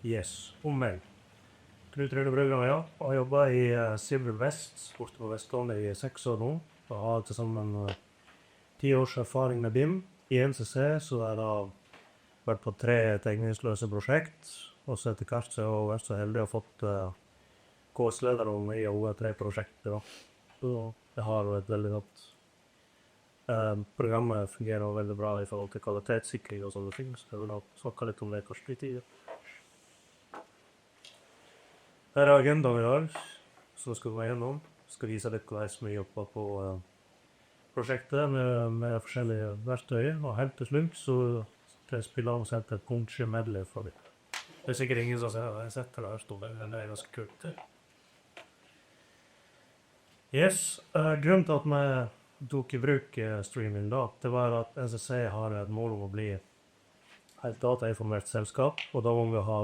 Yes, om meg. Knut Rune Brøgland, ja. Og jeg jobber i Civil West, borte på Vestlandet i 6 år nå. Og har til sammen 10 års erfaring med BIM. I NCC så har jeg vært på 3 tegningsløse prosjekt. Og så etter hvert så har jeg vært så heldig å fått KS-lederen i over 3 prosjekter. Så jeg har et veldig godt programmet fungerer veldig bra i forhold til kvalitetssikring og sånne ting. Så jeg vil snakke litt om det kanskje litt i det. Her er agendaen i dag, så skal vi gå gjennom. Skal vise litt hvordan vi jobber på prosjektet med forskjellige verktøy. Og helt til slutt så skal jeg spille og sette et punchy medley fra det. Det er sikkert ingen som har sett det her stå, men det er ganske kult. Yes, grunnen til at vi tok i bruk streaming da, det var at NCC har et mål om å bli helt datainformert selskap, og da må vi ha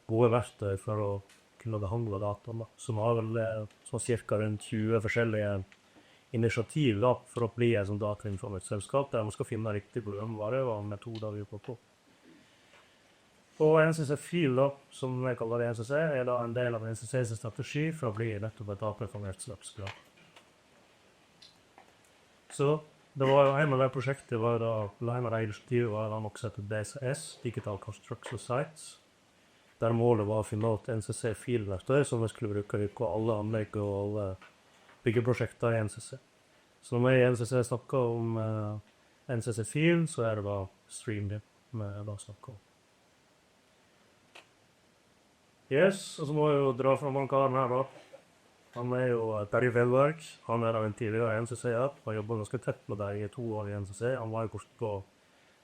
gode verktøy for å kunne behandle dataen da. Så vi har vel sånn cirka rundt 20 forskjellige initiativ da, for å bli et sånn datainformert selskap, der vi skal finne riktig programvare og metoder vi jobber på. Og NCC Fil da, som jeg kaller det NCC, er da en del av NCCs strategi for å bli nettopp et datainformert selskap. Så det var jo en av de prosjektet var da, en av de initiativet var da nok sett DCS, Digital Construction Sites, der målet var å finne ut NCC-filverktøy som vi skulle bruke på alle anlegg og alle byggeprosjekter i NCC. Så når vi i NCC snakker om NCC-fil, så er det da StreamBIM vi da snakker om. Yes, og så må jeg jo dra fram han karen her da. Han er jo Terje Velberg. Han er da en tidligere NCC-app, og jobber ganske tett med deg i 2 år i NCC. Han var jo kort på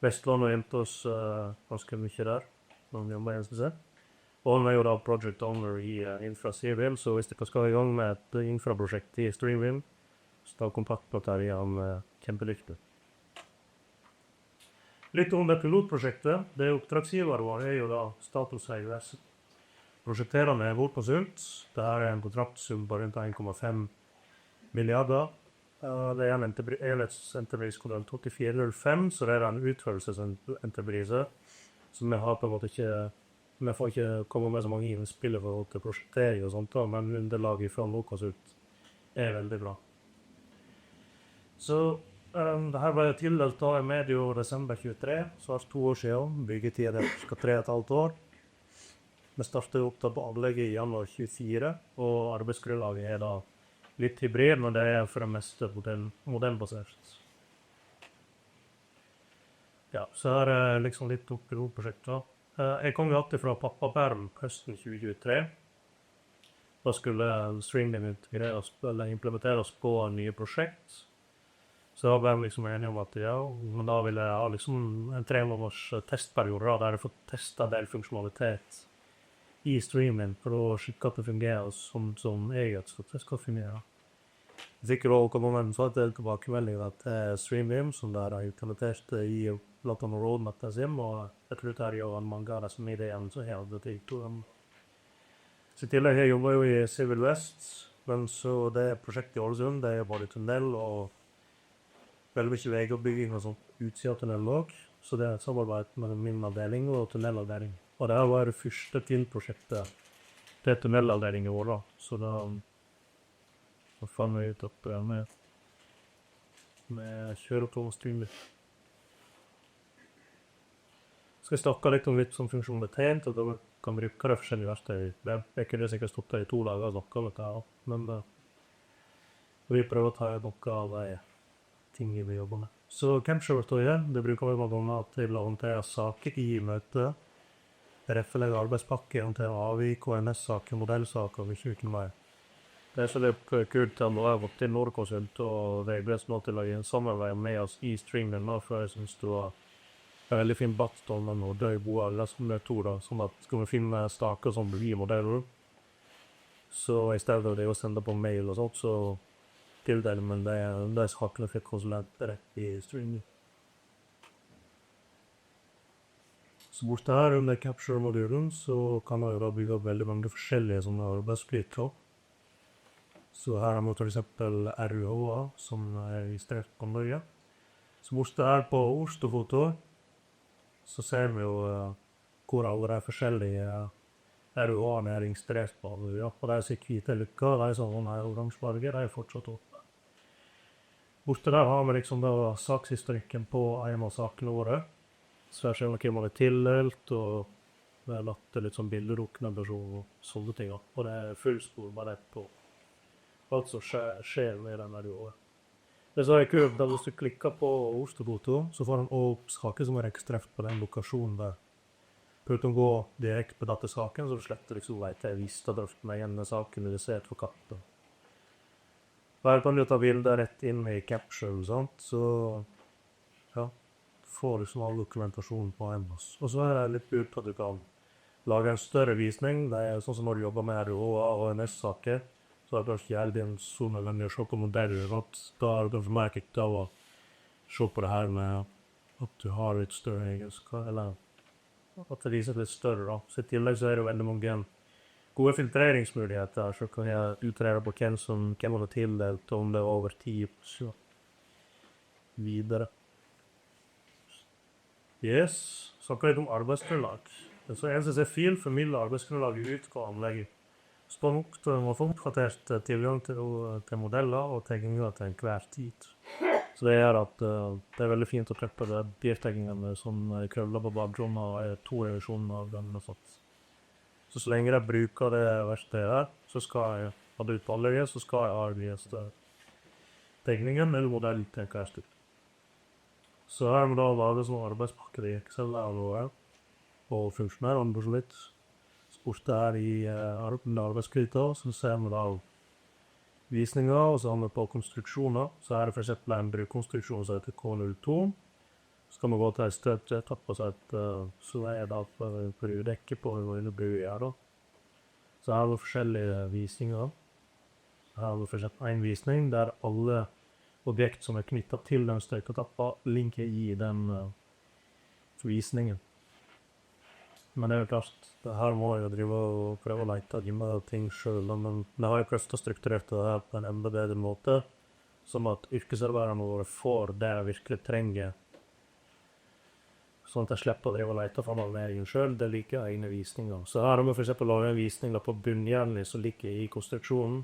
Vestland og hentet oss ganske mye der, når han jobber i NCC. Og han er jo da project owner i Infra Civil, så hvis dere skal i gang med et infraprosjekt i StreamBIM, så ta kontakt med Terje, han kjempedyktig. Litt om det pilotprosjektet. Det oppdragsgivere vår er jo da Status AUS. Prosjekterende er vår konsult. Det er en kontraktsum på rundt 1,5 milliarder. Det er en enhetsenterprise-kontrakt 8405, så det er en utførelsesenterprise, som vi har på en måte ikke. Vi får ikke komme med så mange innspill i forhold til prosjektering og sånt, men underlaget fra Nordkonsult er veldig bra. Så det her ble tildelt da i medio desember 23, så er det 2 år siden. Byggetid er ca. 3,5 år. Vi startet opp da på anlegget i januar 24, og arbeidsgrunnlaget er da litt hybrid, men det er for det meste modellbasert. Ja, så her er liksom litt opp i prosjektet. Jeg kom jo alltid fra pappaperm høsten 2023. Da skulle StreamBIM implementeres på nye prosjekt. Så da ble jeg liksom enig om at ja, men da ville jeg ha liksom en 3 måneders testperiode der jeg får testet del funksjonalitet i StreamBIM for å sjekke at det fungerer som jeg ønsker at det skal fungere. Hvis ikke da kommer man så til tilbakemeldingen at StreamBIM, som der har implementert i blant annet Roadmap-SIM, og jeg tror det er jo mange av disse ideene som jeg hadde tenkt om. Så i tillegg jeg jobber jo i Civil West, men så det prosjektet i Ålesund, det er både tunnel og veldig mye veioppbygging og sånt utsida av tunnel også. Så det er et samarbeid med min avdeling og tunnelavdeling. Og det var det første TIN-prosjektet til tunnelavdeling i år da, så da fant vi ut opp med kjøretom og StreamBIM. Skal jeg snakke litt om funksjonalitet, og da kan vi bruke det forskjellige verktøy. Jeg kunne sikkert stått der i 2 dager og snakket om dette, men vi prøver å ta noe av de tingene vi jobber med. Så Capture-verktøyet, det bruker vi blant annet til å håndtere saker i møte, referlegge arbeidspakke, håndtere avvik, KNS-saker, modellsaker og mye mer. Det er så litt kult at nå har jeg gått til Nordkonsult og Veibreds nå til å gi en samarbeid med oss i StreamBIM, for jeg synes det var en veldig fin battstånd med noe døyboer eller sånne metoder, sånn at skal vi finne staker som blir modeller. Så i stedet for det å sende på mail og sånt, så tildeler man de sakene for konsulenter i StreamBIM. Så borte her under Capture-modulen så kan jeg jo da bygge opp veldig mange forskjellige sånne arbeidsflyter. Så her har vi for eksempel RUH, som er registrert på Norge. Så borte her på Ostofoto så ser vi jo hvor alle de forskjellige RUA-ene er registrert på. Ja, og de som er hvite lykker, de som har oransje farge, de er fortsatt åpne. Borte der har vi liksom da sakshistorikken på en av sakene våre. Så her ser vi hvem man er tildelt, og vi har lagt litt sånn bildedokumentasjon og sånne ting. Og det er fullsporbarhet på alt som skjer med den RUA. Det som er kult, da hvis du klikker på Oslo-foto, så får den opp saker som er registrert på den lokasjonen der. Putten gå direkte på dette saken, så du sletter liksom vet jeg visste drøft med igjen saken du ser for katten. Her kan du ta bilder rett inn i capture, sant? Så ja, får du sånn all dokumentasjon på en masse. Og så er det litt bud på at du kan lage en større visning. Det er sånn som når du jobber med RUA og NS-saker, så er det kanskje jævlig en sånn eller se på modeller, at da er det kanskje mer kikt av å se på det her med at du har litt større egenskap, eller at det viser litt større da. Så i tillegg så er det jo veldig mange gode filtreringsmuligheter, så kan jeg utrede på hvem man har tildelt, om det er over 10, så videre. Yes, snakker litt om arbeidsgrunnlag. Så NCC-fil formidler arbeidsgrunnlag ut på anlegget. Spankt må få oppdatert tilgang til modeller og tegninger til enhver tid. Så det gjør at det er veldig fint å klippe det biertegningene som krøller på bakgrunnen og 2 revisjoner av den og sånt. Så lenge jeg bruker det verktøyet her, så skal jeg ha det ut på allerede, så skal jeg avgjøre tegningen eller modell til enhver tid. Så her må da lage sånne arbeidspakker i Excel og funksjonere, og litt borte her i arbeidskritter, så ser vi da visninger, og så har vi på konstruksjoner. Så her er det for eksempel en brukonstruksjon som heter K02. Så kan vi gå til en støtetappe, så er det på udekket på en bru her da. Så her er det forskjellige visninger. Her er det for eksempel en visning der alle objekt som er knyttet til den støtetappen linker i den visningen. Men det er jo klart, det her må jeg jo drive og prøve å lete av ting selv, men det har jo prøvd å strukturere det her på en enda bedre måte, som at yrkesarbeiderne våre får det jeg virkelig trenger, sånn at jeg slipper å drive og lete fra maleringen selv, det liker egne visninger. Så her har vi for eksempel laget en visning på bunnhjernen som ligger i konstruksjonen.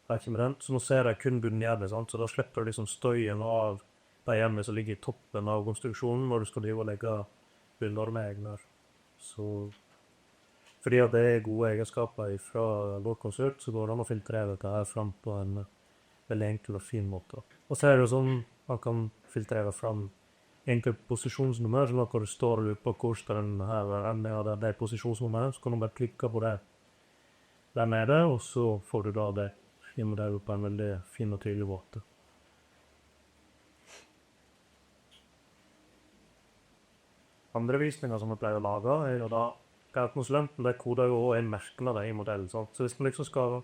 Med den. Så nå ser jeg kun bunnhjernet, sant? Så da slipper du liksom støyen av de hjemme som ligger i toppen av konstruksjonen når du skal drive og legge bunnarmegner. Så fordi at det er gode egenskaper fra vår konsult, så går det an å filtrere dette her frem på en veldig enkel og fin måte. Og så er det jo sånn man kan filtrere frem enkelt posisjonsnummer, sånn at når du står og lurer på hvor skal den her ende av det posisjonsnummeret, så kan du bare klikke på det der nede, og så får du da det i modellen på en veldig fin og tydelig måte. Andre visninger som vi pleier å lage er jo da konsulenten, det koder jo også en merknad i modellen. Sant? Så hvis man liksom skal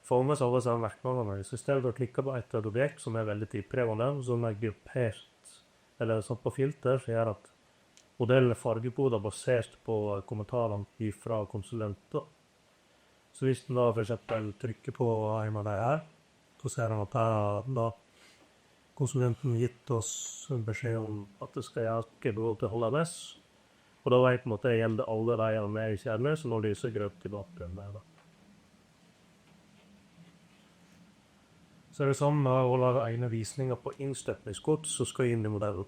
få med seg alle disse merknadene, så i stedet for å klikke på et objekt som er veldig tidprevende, som er gruppert eller sånn på filter, så gjør at modellen er fargekodet basert på kommentarene fra konsulenter. Så hvis den da for eksempel trykker på en av de her, så ser han at her har da konsulenten gitt oss en beskjed om at det skal gjøre noe til HLMS. Og da vet man at det gjelder alle de med i kjerner, så nå lyser grønt i bakgrunnen der da. Så er det samme med å lage egne visninger på innstøpningsgods som skal inn i modellen.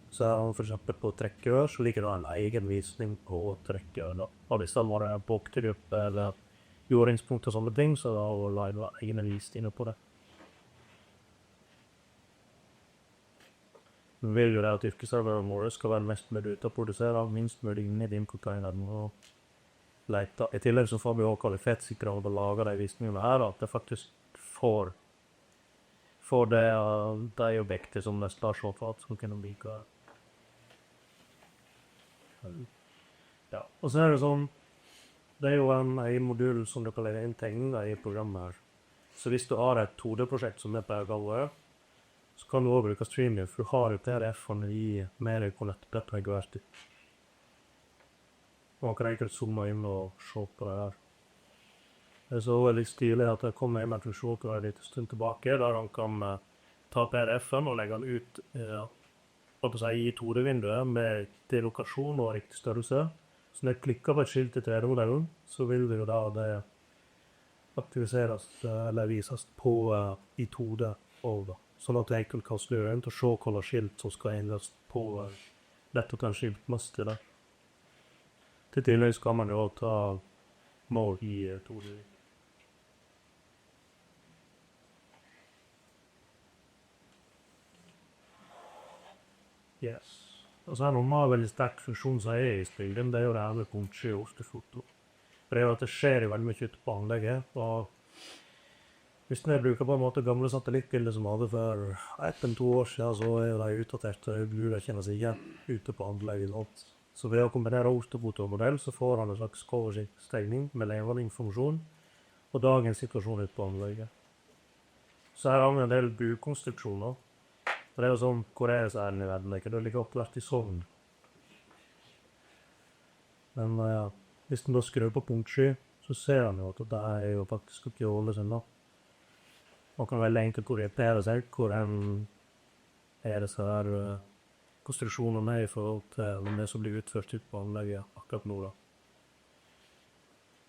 Så for eksempel på trekkrør, så ligger det en egen visning på trekkrør da. Og hvis det var en boktegruppe eller jordingspunkt og sånne ting, så da la jeg egne visninger på det. Vi vil jo det at yrkesarbeiderne våre skal være mest mulig ute og produsere, minst mulig inn i dimkontaineren og lete. I tillegg så får vi også kvalitetssikre og lage de visningene her, at det faktisk får det de objekter som det står så for at skal kunne like. Ja, og så er det sånn, det er jo en modul som du kan legge inn tegninger i programmet her. Så hvis du har et 2D-prosjekt som er på Galway, så kan du også bruke Streamlit, for du har jo PDF-ene i mer konnettbrett og hvert tid. Man kan egentlig zoome inn og se på det her. Det er så veldig stilig at det kommer en funksjon en liten stund tilbake, der han kan ta PDF-en og legge den ut i 2D-vinduet med riktig lokasjon og riktig størrelse. Så når jeg klikker på et skilt i 3D-modellen, så vil det jo da det aktiviseres eller vises på i 2D også, sånn at jeg enkelt kan snu rundt og se hvilke skilt som skal endres på dette kan skiltmaster der. Til tillegg skal man jo ta mål i 2D. Yes. Og så noen har veldig sterk funksjon som i spillen, det er jo det her med punktsky og ostefoto. For det er jo at det skjer veldig mye ute på anlegget, og hvis jeg bruker på en måte gamle satellittbilder som hadde for 1-2 år siden, så er jo de utdatert, og jeg burde kjenne seg igjen ute på anlegget nå. Så ved å kombinere ostefoto og modell, så får han en slags oversiktstegning med levende informasjon og dagens situasjon ute på anlegget. Så her har vi en del bukonstruksjoner. Det er jo sånn hvor er det i verden, ikke? Det ligger opplært i Sogn. Men ja, hvis den da skrur på punktsky, så ser han jo at det er jo faktisk ikke Ålesund da. Man kan veldig enkelt orientere seg hvor er disse her konstruksjonene i forhold til det som blir utført ut på anlegget akkurat nå da.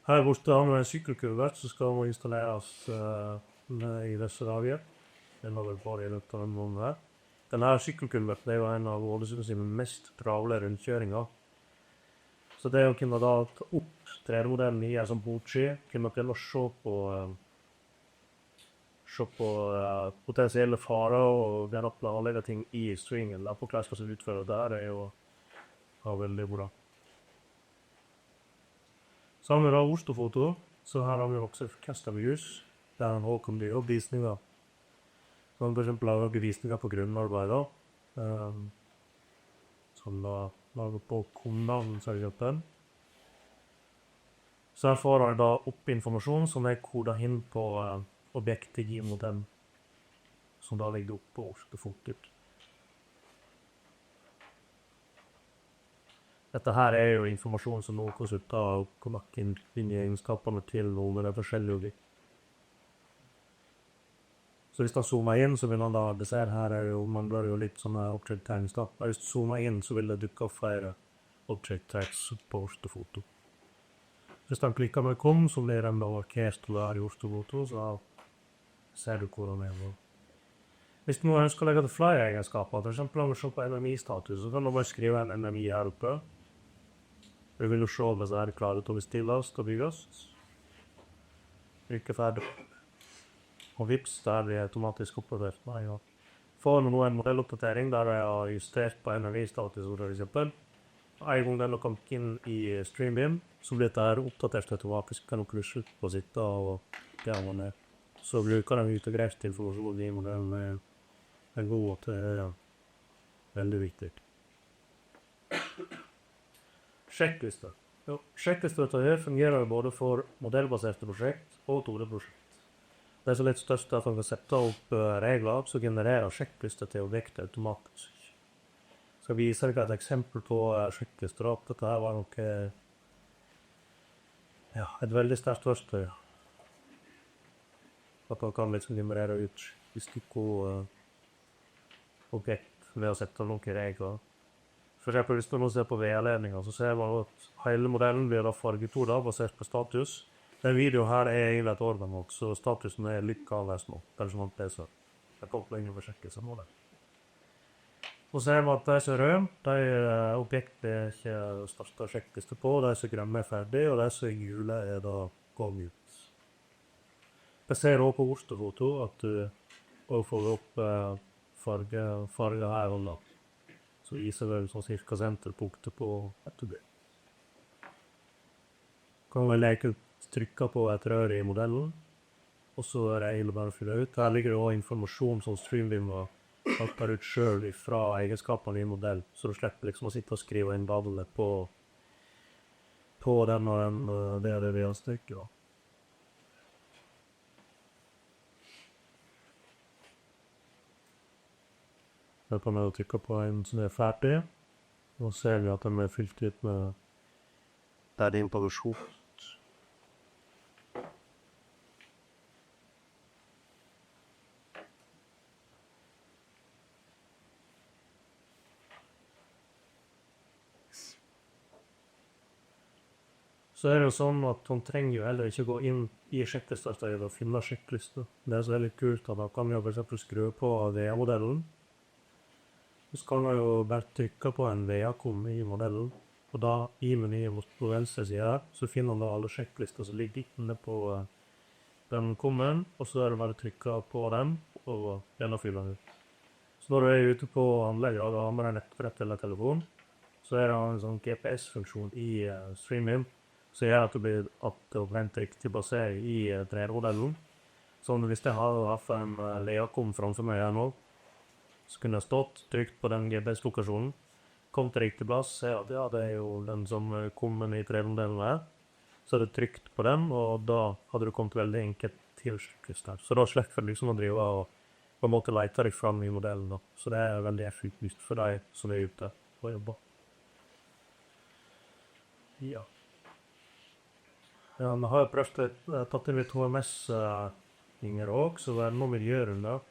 Her borte har vi en sykkelkulvert som skal installeres i disse dager. Den har vel bare i løpet av en måned her. Denne sykkelkulverten er jo en av Ålesund sine mest travle rundkjøringer. Så det å kunne da ta opp 3D-modellen i en sånn punktsky, kunne prøve å se på potensielle farer og gjerne planlegge ting i stringen. Da på hvordan skal se utføre der er jo veldig bra. Så har vi da ostefoto, så her har vi også custom views, der han også kan gjøre visninger. Sånn for eksempel lage visninger på grunnarbeider, som da lager på kundene. Så her får han da opp informasjon som er kodet inn på objektet i modellen, som da ligger opp på ostefotot. Dette her er jo informasjon som noen konsulter kan lage inn i egenskapene til noen med det forskjellige objekt. Så hvis han zoomer inn, så vil han da, det ser her er jo, man bør jo litt sånne object tags da. Hvis du zoomer inn, så vil det dukke opp flere object tags på ostefoto. Hvis han klikker med kom, så blir den da markert der i ostefoto, så ser du hvor han er. Hvis du nå ønsker å legge til flere egenskaper, for eksempel om vi ser på NMI-status, så kan du bare skrive en NMI her oppe. Vi vil jo se om det er klare til å bestilles og bygges. Ikke ferdig. Og vips, der er det automatisk oppdatert. Får nå en modelloppdatering der jeg har justert på NMI-status for eksempel. En gang den har kommet inn i Streambeam, så blir dette her oppdatert automatisk. Kan dere slutte på å sitte og gjøre man det. Så bruker den integrert informasjon i modellen en god måte. Det er veldig viktig. Sjekklister. Sjekklister fungerer både for modellbaserte prosjekt og 2D-prosjekt. Det er så litt størst at man kan sette opp regler som genererer sjekklister til objektet automatisk. Så jeg viser dere et eksempel på sjekklister. Dette her var nok et veldig sterkt verktøy. At man kan liksom generere ut objekt ved å sette noen regler. For eksempel hvis man nå ser på VR-ledninger, så ser man at hele modellen blir da fargetoda basert på status. Den videoen her er egentlig et år nok, så statusen er litt gavest nå. Det er som man leser. Det er kommet lenger for sjekkelse nå det. Og ser vi at de som er røde, de objektene er ikke startet sjekkliste på, de som grønne er ferdig, og de som er gule er da gått ut. Jeg ser også på ostefoto at du får opp farge her og da. Så viser vel sånn cirka senterpunktet på et objekt. Kan vel leke trykke på et rør i modellen, og så er det egentlig bare å fylle ut. Her ligger det også informasjon som Streambeam har tatt ut selv fra egenskapene i modell, så du slipper liksom å sitte og skrive inn navnet på den og den det da. Jeg tar med å trykke på en som er ferdig, og ser vi at den er fylt ut med der det er informasjon. Så det jo sånn at han trenger jo heller ikke gå inn i sjekklistestedet og finne sjekklister. Det som litt kult, at han kan jo for eksempel skru på VA-modellen. Så kan han jo bare trykke på en VA-kom i modellen, og da i menyen på venstre side her, så finner han da alle sjekklister som ligger inne på den kommen, og så det bare å trykke på den, og gjennomfylle den ut. Så når du ute på anlegget, og har med deg nettbrett eller telefon, så det en sånn GPS-funksjon i streamen, så gjør at det blir at det rent riktig basert i 3D-modellen. Sånn hvis jeg har hatt en Leakom framfor meg her nå, så kunne jeg stått, trykt på den GPS-lokasjonen, kom til riktig plass, se at ja, det jo den som kommer i 3D-modellen her. Så hadde du trykt på den, og da hadde du kommet veldig enkelt til sjekklisten. Så da slipper du liksom å drive og på en måte lete deg fram i modellen. Da. Så det veldig effektivt for deg som ute og jobber. Ja. Ja, vi har jo prøvd tatt inn litt HMS-ringer også, så det noe miljørunder.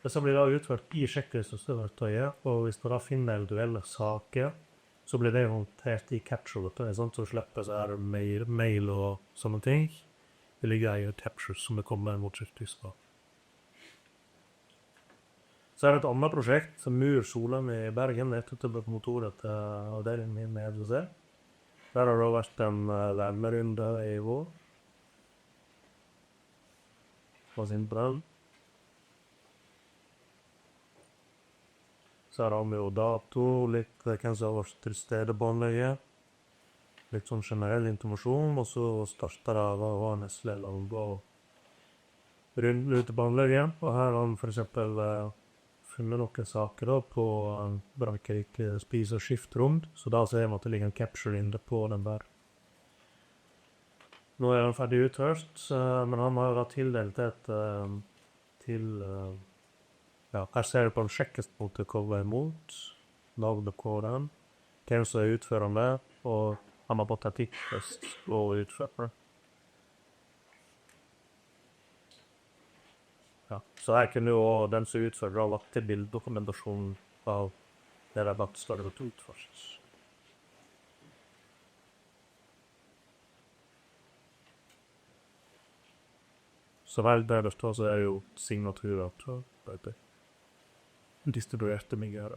Disse blir da utført i sjekklistestøvertøyet, og hvis du da finner eventuelle saker, så blir det håndtert i capture-verktøyet, sånn, så slipper så her mail og sånne ting. Det ligger i capture som det kommer mot sjekklista. Så det et annet prosjekt, som Mur Solheim i Bergen, det utenfor motoret til avdelingen min med FCC. Der har det vært en varmerunde i vår. Hva sin på den? Så her har vi jo dato, litt hvem som har vært til stede på anlegget. Litt sånn generell informasjon, og så starter det hva nestleder gå rundt ute på anlegget. Og her har vi for eksempel funnet noen saker da på Brankerike spis- og skiftrom, så da ser vi at det ligger en capture inne på den der. Nå han ferdig utførst, men han har jo da tildelt et ja, her ser du på en sjekkespunkt hva vi imot, navn og koden, hvem som utførende, og han har fått etikkfest og utførende. Ja, så her kunne jo den som utfører ha lagt til bilddokumentasjon av det der bakståret ut først. Så vel der det står, så jo signaturer til det. Distribuerte mye her.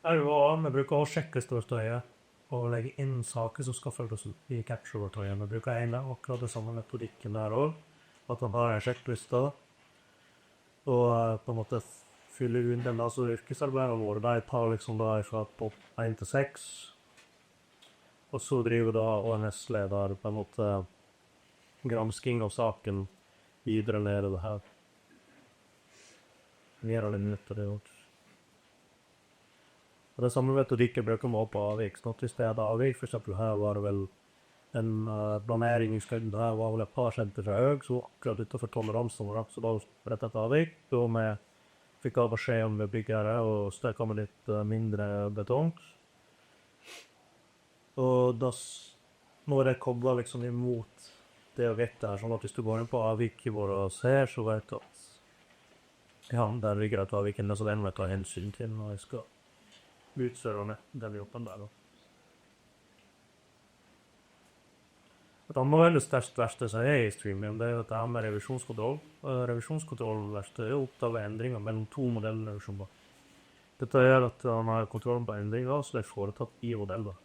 Her vi bruker å sjekke størstøyet og legge inn saker som skal følges opp i capture-verktøyet. Vi bruker akkurat det samme metodikken der også, at man har en sjekkliste og på en måte fyller inn den, altså yrkesarbeiderne våre, de tar liksom da fra på 1 til 6, og så driver da ONS-leder på en måte gransking av saken videre ned i det her. Mer eller mindre det gjort. Og det samme metodikken bruker vi på avvik. Sånn at hvis det et avvik, for eksempel her var det vel en planering i skøyden, her var vel et par center fra høy, så akkurat utenfor toleransen, så da rett et avvik. Da vi fikk av beskjed om vi bygger her, og støkker med litt mindre betong. Og da, nå det koblet liksom imot det objektet her, sånn at hvis du går inn på avviket vår og ser, så vet du at ja, der ligger et avvik inne, så den må jeg ta hensyn til når jeg skal utføre den jobben der. Et annet veldig sterkt verste som i streamen, det dette her med revisjonskontroll. Revisjonskontrollverkstedet oppdager endringer mellom to modellrevisjoner. Dette gjør at man har kontrollen på endringer, så det foretatt i modeller.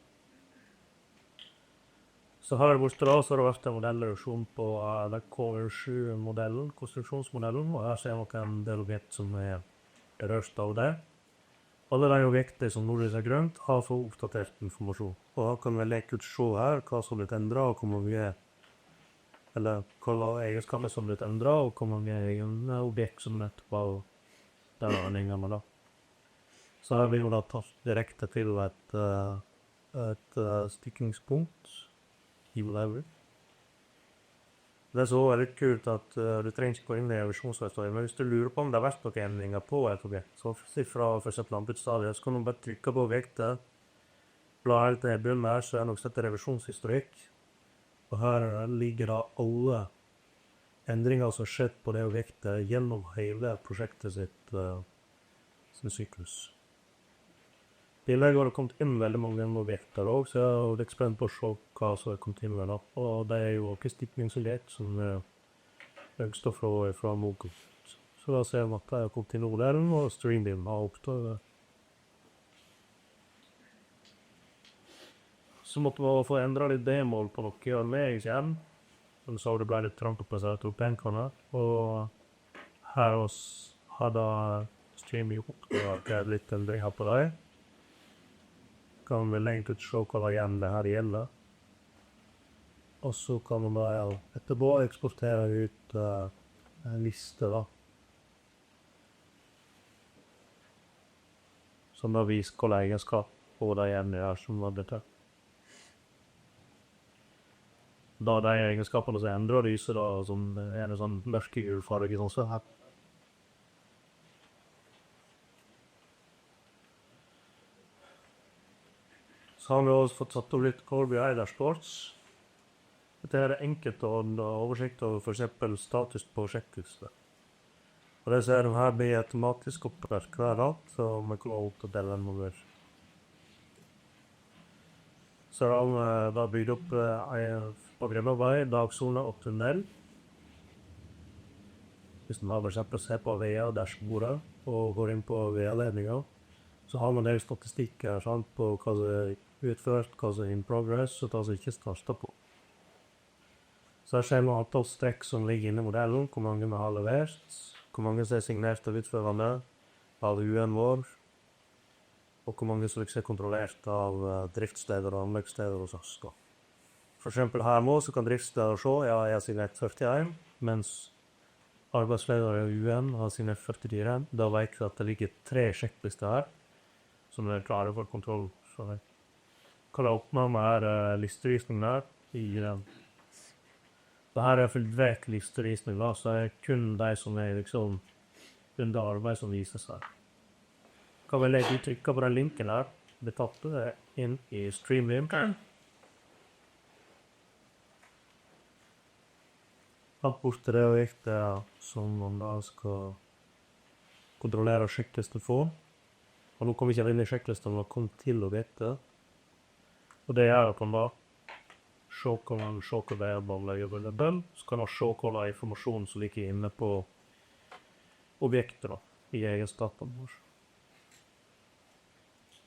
Så her borte da, så har det vært en modellrevisjon på KV7-modellen, konstruksjonsmodellen, og her ser man en del objekt som rørst av det. Alle de objekter som nå er grønt har fått oppdatert informasjon. Og her kan vi leke ut se her hva som blir endret, og hvor mange eller hva egenskaper som blir endret, og hvor mange objekt som nettopp var den ordningen da. Så her blir vi da tatt direkte til et stikkingspunkt. Det så litt kult at du trenger ikke gå inn i revisjonsverktøyet, men hvis du lurer på om det har vært noen endringer på et objekt, så fra for eksempel anbudsstadiet, så kan du bare trykke på objektet, bla helt til bunnen her, så noe som heter revisjonshistorikk, og her ligger da alle endringer som har skjedd på det objektet gjennom hele prosjektet sin syklus. tillegg har det kommet inn veldig mange objekter også, så jeg er litt spent på å se hva som er kommet inn med da. Og det er jo akustikkminsolert som er høyeste fra Mogo. Så da ser vi at det har kommet inn modellen, og Streambeam har opptatt. Så måtte vi få endret litt D-mål på noe anlegg igjen. Som så det ble litt trangt opp med seg to penkene. Og her hadde Streambeam opptatt litt endringer på det. Kan vi lengt ut se hva igjen det her gjelder. Og så kan man da etterpå eksportere ut en liste da. Som da viser hva egenskap på det igjen er som var dette. Da de egenskapene som endrer lyset da, som er en sånn mørkegul farge sånn så her. Så har vi også fått satt opp litt Corby Dashboards. Dette er enkelt å ha oversikt over for eksempel status på sjekklister. Og det ser her blir automatisk opprettet hver dag, så vi kan oppdatere den over. Så har vi da bygd opp på grunn av vei, dagsone og tunnel. Hvis man for eksempel ser på VA-dashbordet og går inn på VA-ledninger, så har man del statistikker sant, på hva som er utført, hva som er in progress, og hva som ikke starter på. Så her ser man antall strekk som ligger inne i modellen, hvor mange vi har levert, hvor mange som er signert av utførende, av UN vår, og hvor mange som er kontrollert av driftssteder og anleggssteder hos oss. For eksempel her nå så kan driftssteder se, ja, jeg har signert 41, mens arbeidsleder i UN har signert 44. Da vet vi at det ligger 3 sjekklister her, som er klare for kontroll. Så jeg kan åpne med listevisning der i den. Så her er fullt vekk listevisning da, så det er kun de som er liksom under arbeid som vises her. Kan vi legge trykket på den linken her, det tatt det inn i Streambeam. Alt bort til det objektet som man da skal kontrollere sjekklisten for. Og nå kommer vi ikke inn i sjekklisten, men kom til objektet. Og det gjør at man da se hva variabler er available, så kan man se hva informasjon som ligger inne på objekter da, i egenskapene våre.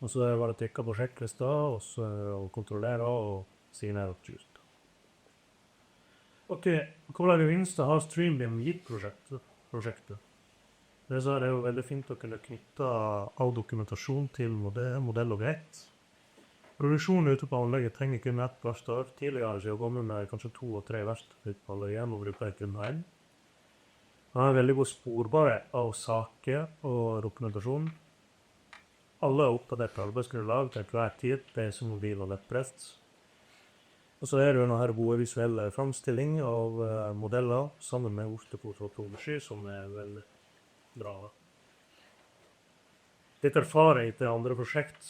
Og så er det trykket på sjekklista, og så å kontrollere og signere og just. Ok, hva gevinster har Streambeam gitt prosjektet? Det er jo veldig fint å kunne knytte av dokumentasjon til modellobjekt. Produksjonen ute på anlegget trenger kun ett verktøy. Tidligere så jobber vi med kanskje 2 og 3 verktøy ute på anlegget, og bruker kun 1. Det er veldig god sporbarhet av saker og dokumentasjon. Alle er oppdatert arbeidsgrunnlag til hver tid, PC, mobil og nettbrett. Og så er det jo denne gode visuelle framstilling av modeller sammen med Osterport og Tobersky, som er veldig bra. Litt erfaring til andre prosjekt.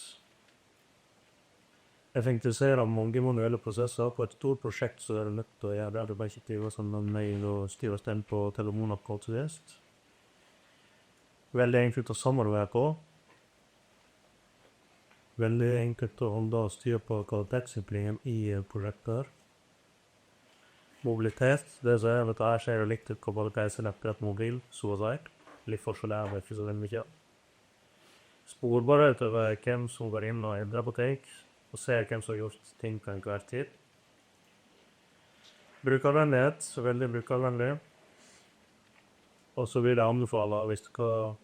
Effektiviserer mange manuelle prosesser. På et stort prosjekt så er det nødt til å gjøre det. Det er bare ikke til å sånn mail og styre og stelle på telefonoppkall til gjest. Veldig enkelt å samarbeide på. Veldig enkelt å holde og styre på kvalitetsutviklingen i prosjekter. Mobilitet, det så er at jeg ser litt ut på både PC, nettbrett, mobil, så å si. Litt forskjell er det ikke så veldig mye. Sporbarhet over hvem som går inn og endrer apotek, og ser hvem som har gjort ting på enhver tid. Brukervennlighet, så veldig brukervennlig. Og så vil jeg anbefale, hvis du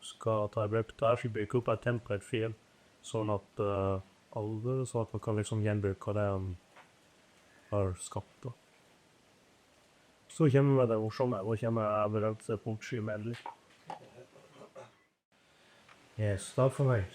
skal ta i bruk der, så bygge opp et template-fil, sånn at man kan liksom gjenbruke det han har skapt. Da. Så kommer det morsomme, og kommer Everett.sky medley. Yes, takk for meg.